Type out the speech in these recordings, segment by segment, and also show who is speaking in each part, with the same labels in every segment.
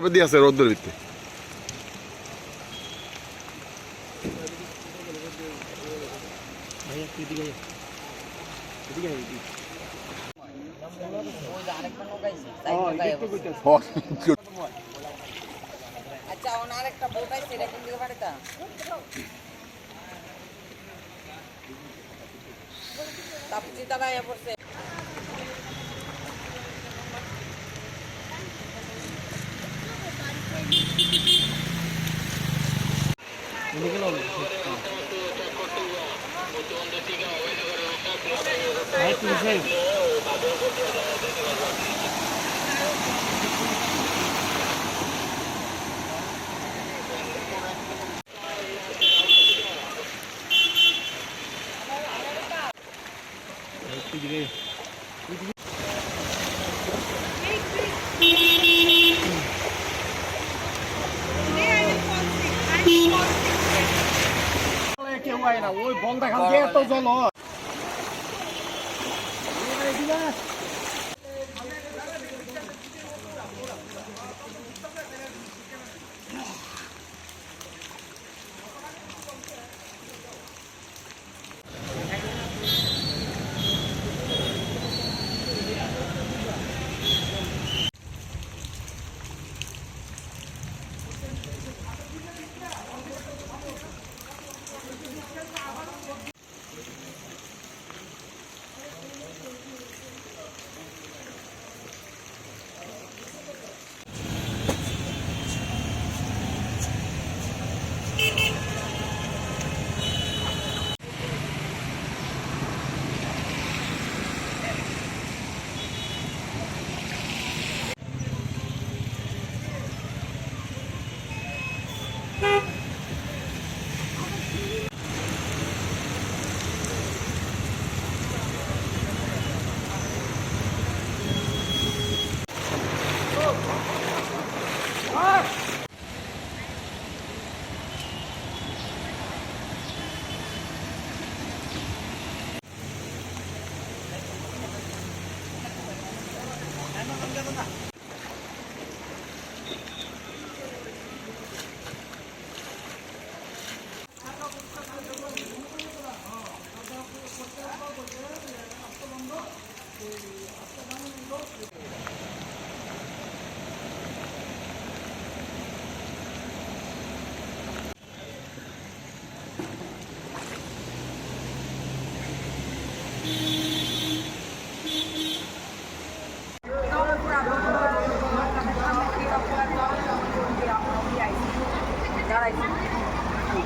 Speaker 1: দিয়ে আছে রোদ্রের ভিত্তি।
Speaker 2: আচ্ছা আরেকটা বোট আছে এটা কোন দিকে পাঠাতা তাপজি তারা এ পড়ছে
Speaker 3: কেউ হয় না ওই বল দেখাল দিয়ে এত জল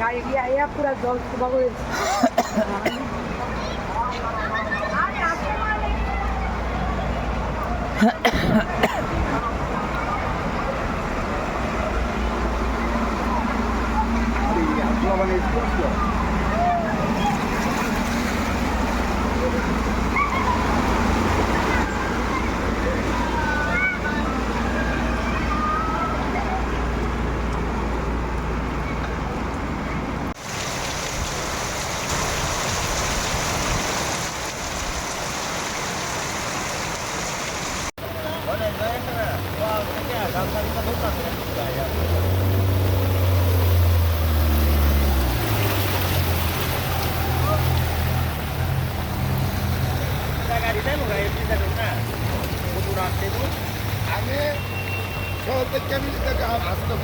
Speaker 3: গাড়ি গিয়ে পুরা জল সুবা করে
Speaker 4: আমি শহর থেকে আমি আসতে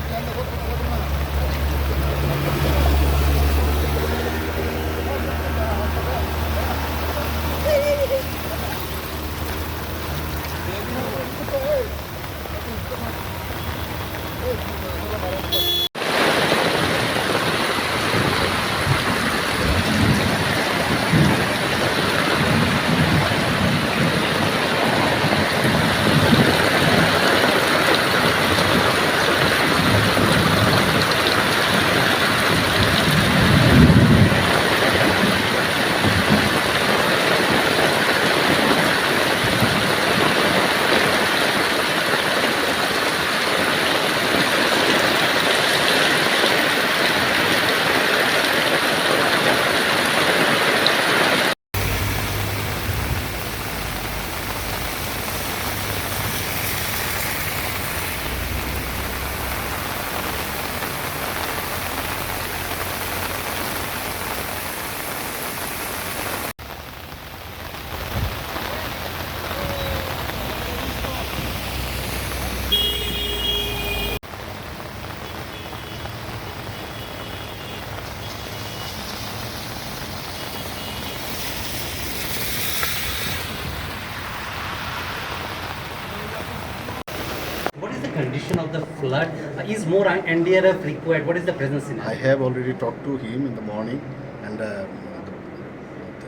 Speaker 1: situation of the flood. Is more NDRF required? What is the present
Speaker 5: I
Speaker 1: scenario?
Speaker 5: have already talked to him in the morning, and the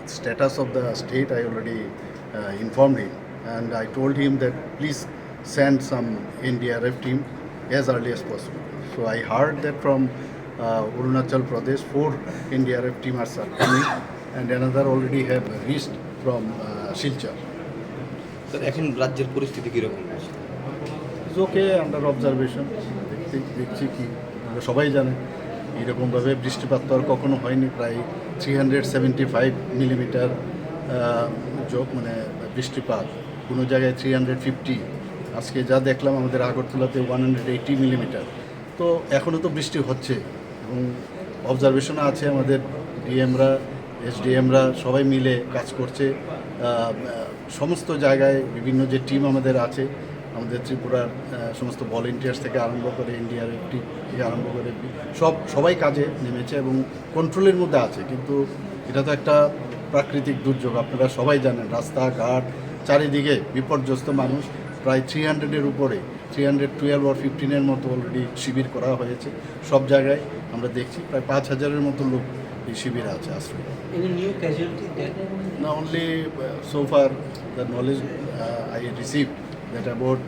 Speaker 5: status of the state I already informed him, and I told him that please send some NDRF team as early as possible. So I heard that from Arunachal Pradesh, 4 NDRF teams are coming, and another already have reached from Silchar.
Speaker 6: Sir এখন রাজ্যের পরিস্থিতি কীরকম?
Speaker 5: Is okay, under observation. দেখছি কি, আমরা সবাই জানেন এরকমভাবে বৃষ্টিপাত তো আর কখনো হয়নি। প্রায় 375 মিলিমিটার মানে বৃষ্টিপাত, কোনো জায়গায় 350। আজকে যা দেখলাম আমাদের আগরতলাতে 180 মিলিমিটার। তো এখনও তো বৃষ্টি হচ্ছে এবং অবজারভেশনে আছে আমাদের ডিএমরা, এসডিএমরা সবাই মিলে কাজ করছে। সমস্ত জায়গায় বিভিন্ন যে টিম আমাদের আছে, আমাদের ত্রিপুরার সমস্ত ভলেন্টিয়ার্স থেকে আরম্ভ করে এনডিআরএফ টিম থেকে আরম্ভ করে সবাই কাজে নেমেছে এবং কন্ট্রোলের মধ্যে আছে। কিন্তু এটা তো একটা প্রাকৃতিক দুর্যোগ, আপনারা সবাই জানেন। রাস্তাঘাট চারিদিকে বিপর্যস্ত মানুষ, প্রায় 300-এর উপরে, 312 or 15-এর মতো অলরেডি শিবির করা হয়েছে। সব জায়গায় আমরা দেখছি প্রায় 5000-এর মতো লোক এই শিবিরে আছে আশ্রয়।
Speaker 1: Any new casualty there?
Speaker 5: Now only so far the knowledge I received that about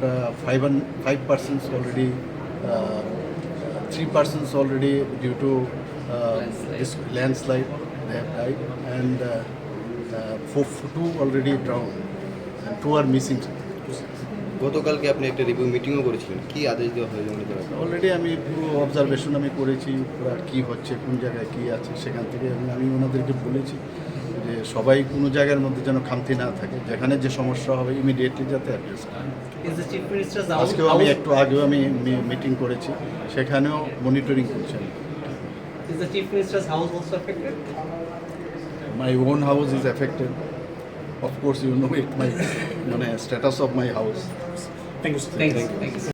Speaker 5: 5 persons already, 3 persons already due to this landslide they have died, and 2 already drowned and 2 are missing.
Speaker 6: গতকালকে আপনি একটা review মিটিংও করেছিলেন, কি আদেশ দেওয়া হয়েছে মনে করেন?
Speaker 5: অলরেডি আমি পুরো অবজারভেশন আমি করেছি, পুরো কী হচ্ছে, কোন জায়গায় কী আছে সেখান থেকে, এবং আমি ওনাদেরকে বলেছি যে সবাই কোনো জায়গার মধ্যে যেন খামতি না থাকে, যেখানে যে সমস্যা হবে ইমিডিয়েটলি যাতে অ্যাড্রেস করে।
Speaker 1: Is the Chief Minister's house?
Speaker 5: আজকেও আমি একটু আগেও আমি মিটিং করেছি, সেখানেও মনিটরিং করছেন।
Speaker 1: Is the Chief Minister's house also affected?
Speaker 5: My own house is affected, of course you know it, my মানে status of my house.
Speaker 1: Thank you.